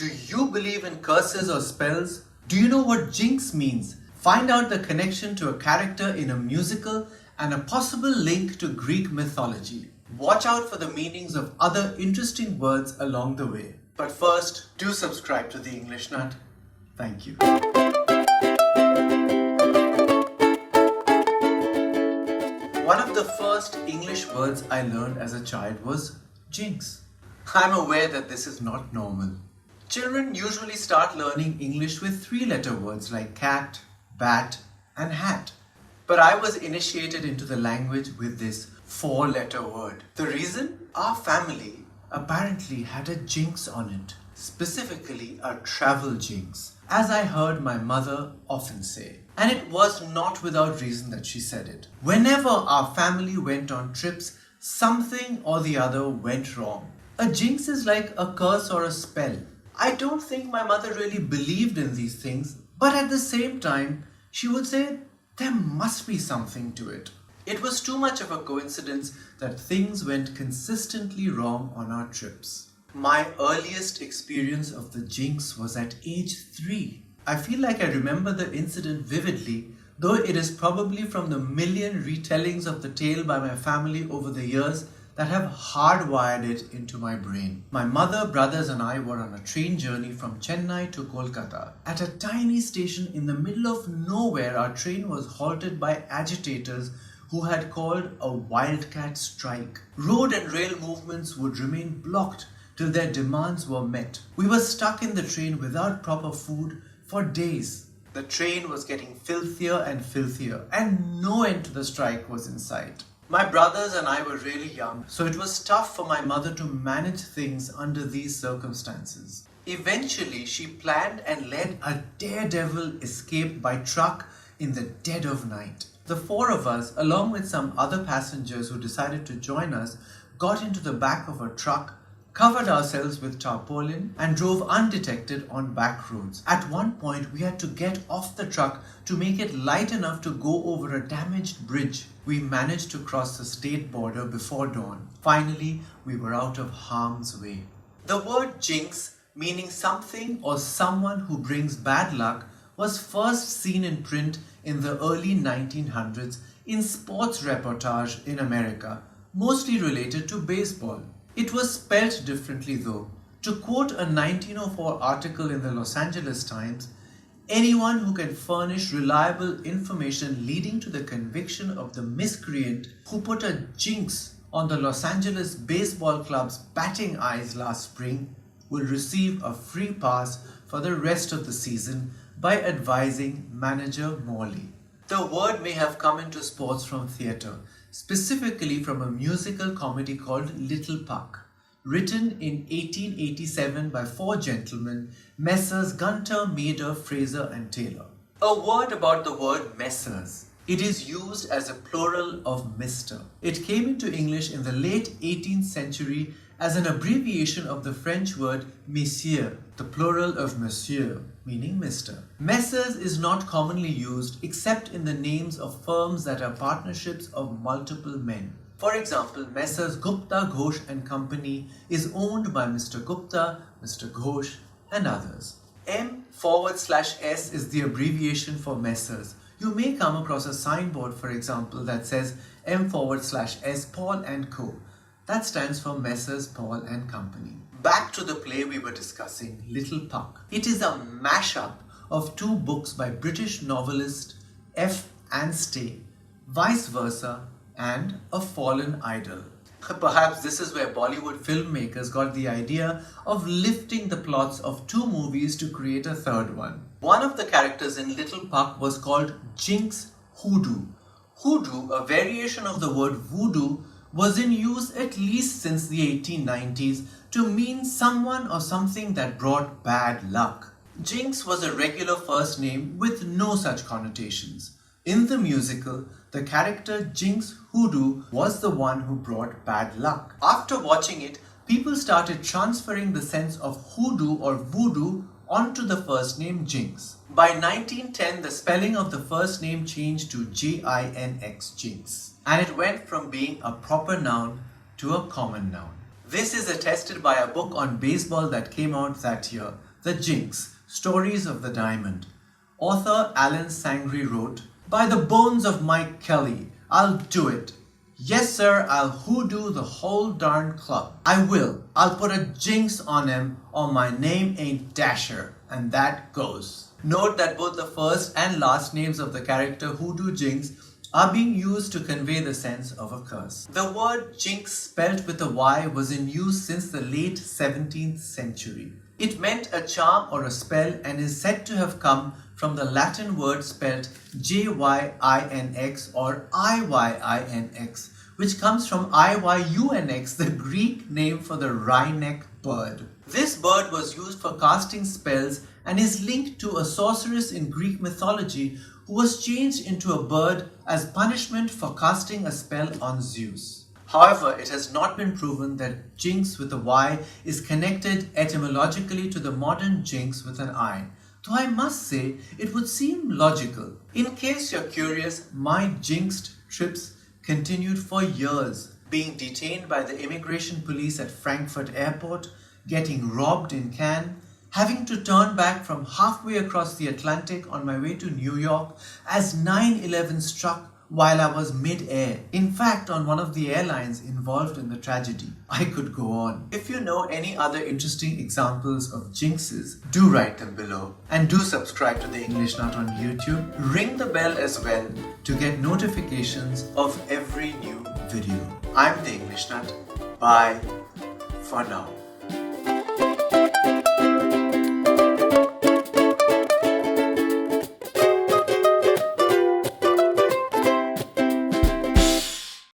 Do you believe in curses or spells? Do you know what jinx means? Find out the connection to a character in a musical and a possible link to Greek mythology. Watch out for the meanings of other interesting words along the way. But first, do subscribe to The English Nut. Thank you. One of the first English words I learned as a child was jinx. I'm aware that this is not normal. Children usually start learning English with three-letter words like cat, bat, and hat. But I was initiated into the language with this four-letter word. The reason? Our family apparently had a jinx on it, specifically a travel jinx, as I heard my mother often say. And it was not without reason that she said it. Whenever our family went on trips, something or the other went wrong. A jinx is like a curse or a spell. I don't think my mother really believed in these things, but at the same time, she would say there must be something to it. It was too much of a coincidence that things went consistently wrong on our trips. My earliest experience of the jinx was at age 3. I feel like I remember the incident vividly, though it is probably from the million retellings of the tale by my family over the years that have hardwired it into my brain. My mother, brothers and I were on a train journey from Chennai to Kolkata. At a tiny station in the middle of nowhere, our train was halted by agitators who had called a wildcat strike. Road and rail movements would remain blocked till their demands were met. We were stuck in the train without proper food for days. The train was getting filthier and filthier, and no end to the strike was in sight. My brothers and I were really young, so it was tough for my mother to manage things under these circumstances. Eventually, she planned and led a daredevil escape by truck in the dead of night. The four of us, along with some other passengers who decided to join us, got into the back of a truck, covered ourselves with tarpaulin, and drove undetected on back roads. At one point, we had to get off the truck to make it light enough to go over a damaged bridge. We managed to cross the state border before dawn. Finally, we were out of harm's way. The word jinx, meaning something or someone who brings bad luck, was first seen in print in the early 1900s in sports reportage in America, mostly related to baseball. It was spelt differently though. To quote a 1904 article in the Los Angeles Times, anyone who can furnish reliable information leading to the conviction of the miscreant who put a jinx on the Los Angeles baseball club's batting eyes last spring will receive a free pass for the rest of the season by advising manager Morley. The word may have come into sports from theatre, specifically from a musical comedy called Little Puck, written in 1887 by four gentlemen, Messrs. Gunter, Maeder, Fraser and Taylor. A word about the word Messrs. It is used as a plural of Mr. It came into English in the late 18th century as an abbreviation of the French word Monsieur, the plural of Monsieur, meaning Mr. Messrs is not commonly used except in the names of firms that are partnerships of multiple men. For example, Messrs. Gupta, Ghosh and Company is owned by Mr. Gupta, Mr. Ghosh and others. M/S is the abbreviation for Messrs. You may come across a signboard, for example, that says M/S Paul and Co. That stands for Messrs. Paul and Company. Back to the play we were discussing, Little Puck. It is a mashup of two books by British novelist F. Anne Stay, Vice Versa, and A Fallen Idol. Perhaps this is where Bollywood filmmakers got the idea of lifting the plots of two movies to create a third one. One of the characters in Little Puck was called Jinx Hoodoo. Hoodoo, a variation of the word voodoo, was in use at least since the 1890s to mean someone or something that brought bad luck. Jinx was a regular first name with no such connotations. In the musical, the character Jinx Hoodoo was the one who brought bad luck. After watching it, people started transferring the sense of hoodoo or voodoo onto the first name Jinx. By 1910, the spelling of the first name changed to JINX, Jinx, and it went from being a proper noun to a common noun. This is attested by a book on baseball that came out that year, The JINX, Stories of the Diamond. Author Alan Sangri wrote, "By the bones of Mike Kelly, I'll do it. Yes sir, I'll hoodoo the whole darn club. I will. I'll put a jinx on him or my name ain't Dasher." And that goes. Note that both the first and last names of the character Hoodoo Jinx are being used to convey the sense of a curse. The word jinx spelt with a Y was in use since the late 17th century. It meant a charm or a spell and is said to have come from the Latin word spelt JYINX or IYINX, which comes from IYUNX, the Greek name for the wryneck bird. This bird was used for casting spells and is linked to a sorceress in Greek mythology who was changed into a bird as punishment for casting a spell on Zeus. However, it has not been proven that jinx with a Y is connected etymologically to the modern jinx with an I, though I must say it would seem logical. In case you're curious, my jinxed trips continued for years, being detained by the immigration police at Frankfurt Airport, getting robbed in Cannes, having to turn back from halfway across the Atlantic on my way to New York as 9/11 struck while I was mid-air. In fact, on one of the airlines involved in the tragedy. I could go on. If you know any other interesting examples of jinxes, do write them below. And do subscribe to The English Nut on YouTube. Ring the bell as well to get notifications of every new video. I'm The English Nut. Bye for now.